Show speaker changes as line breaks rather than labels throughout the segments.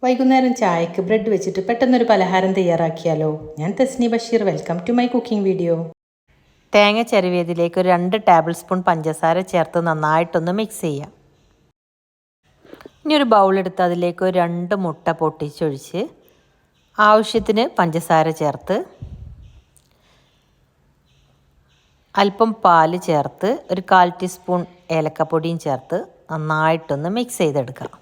വൈകുന്നേരം ചായക്ക് ബ്രെഡ് വെച്ചിട്ട് പെട്ടെന്നൊരു പലഹാരം തയ്യാറാക്കിയാലോ? ഞാൻ Tasni Basheer. Welcome to my cooking video.
തേങ്ങ ചിരവിയതിലേക്ക് ഒരു 2 ടേബിൾ സ്പൂൺ പഞ്ചസാര ചേർത്ത് നന്നായിട്ടൊന്ന് മിക്സ് ചെയ്യാം. ഇനി ഒരു ബൗളെടുത്ത് അതിലേക്ക് ഒരു 2 മുട്ട പൊട്ടിച്ചൊഴിച്ച് ആവശ്യത്തിന് പഞ്ചസാര ചേർത്ത് അല്പം പാൽ ചേർത്ത് ഒരു 1/4 ടീസ്പൂൺ ഏലക്കപ്പൊടിയും ചേർത്ത് നന്നായിട്ടൊന്ന് മിക്സ് ചെയ്തെടുക്കാം.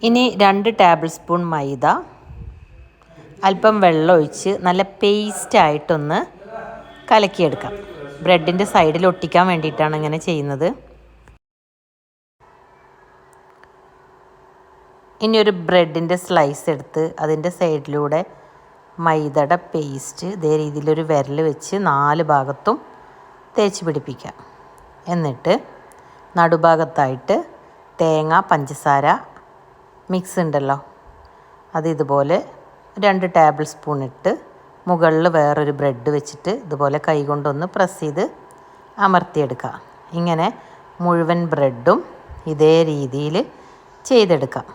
ഇനി 2 ടേബിൾ സ്പൂൺ മൈദ, അല്പം വെള്ളം ഒഴിച്ച് നല്ല പേസ്റ്റായിട്ടൊന്ന് കലക്കിയെടുക്കാം. ബ്രെഡിൻ്റെ സൈഡിൽ ഒട്ടിക്കാൻ വേണ്ടിയിട്ടാണ് ഇങ്ങനെ ചെയ്യുന്നത്. ഇനി ഒരു ബ്രെഡിൻ്റെ സ്ലൈസ് എടുത്ത് അതിൻ്റെ സൈഡിലൂടെ മൈദയുടെ പേസ്റ്റ് ഇതേ രീതിയിലൊരു വിരൽ വെച്ച് 4 ഭാഗത്തും തേച്ച് പിടിപ്പിക്കാം. എന്നിട്ട് നടുഭാഗത്തായിട്ട് തേങ്ങ പഞ്ചസാര മിക്സ് ഉണ്ടല്ലോ, അത് ഇതുപോലെ 2 ടേബിൾ സ്പൂൺ ഇട്ട് മുകളിൽ വേറൊരു ബ്രെഡ് വെച്ചിട്ട് ഇതുപോലെ കൈ കൊണ്ടൊന്ന് പ്രസ് ചെയ്ത് അമർത്തിയെടുക്കുക. ഇങ്ങനെ മുഴുവൻ ബ്രെഡും ഇതേ രീതിയിൽ ചെയ്തെടുക്കാം.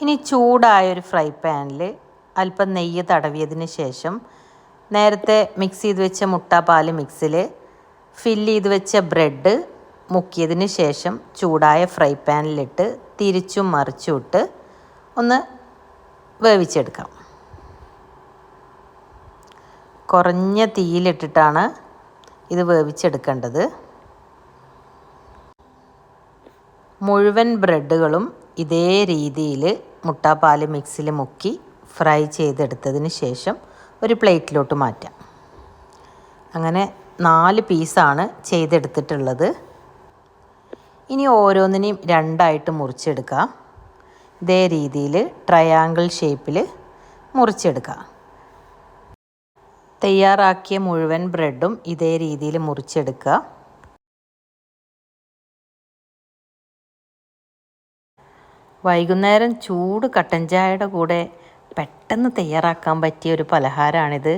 ഇനി ചൂടായൊരു ഫ്രൈ പാനിൽ അല്പം നെയ്യ് തടവിയതിന് ശേഷം നേരത്തെ മിക്സ് ചെയ്ത് വെച്ച മുട്ട-പാൽ മിക്സിൽ ഫില്ല് ചെയ്ത് വെച്ച ബ്രെഡ് മുക്കിയതിന് ശേഷം ചൂടായ ഫ്രൈ പാനിലിട്ട് തിരിച്ചും മറിച്ചും ഇട്ട് ഒന്ന് വേവിച്ചെടുക്കാം. കുറഞ്ഞ തീയിലിട്ടിട്ടാണ് ഇത് വേവിച്ചെടുക്കേണ്ടത്. മുഴുവൻ ബ്രെഡുകളും ഇതേ രീതിയിൽ മുട്ട-പാൽ മിക്സിൽ മുക്കി ഫ്രൈ ചെയ്തെടുത്തതിന് ശേഷം ഒരു പ്ലേറ്റിലോട്ട് മാറ്റാം. അങ്ങനെ 4 പീസാണ് ചെയ്തെടുത്തിട്ടുള്ളത്. ഇനി ഓരോന്നിനെയും 2ആയിട്ട് മുറിച്ചെടുക്കുക. ഇതേ രീതിയിൽ ട്രയാങ്കിൾ ഷേപ്പിൽ മുറിച്ചെടുക്കുക. തയ്യാറാക്കിയ മുഴുവൻ ബ്രെഡും ഇതേ രീതിയിൽ മുറിച്ചെടുക്കുക. വൈകുന്നേരം ചൂട് കട്ടൻ ചായയുടെ കൂടെ പെട്ടെന്ന് തയ്യാറാക്കാൻ പറ്റിയ ഒരു പലഹാരമാണിത്.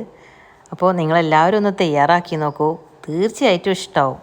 അപ്പോൾ നിങ്ങളെല്ലാവരും ഒന്ന് തയ്യാറാക്കി നോക്കൂ, തീർച്ചയായിട്ടും ഇഷ്ടമാവും.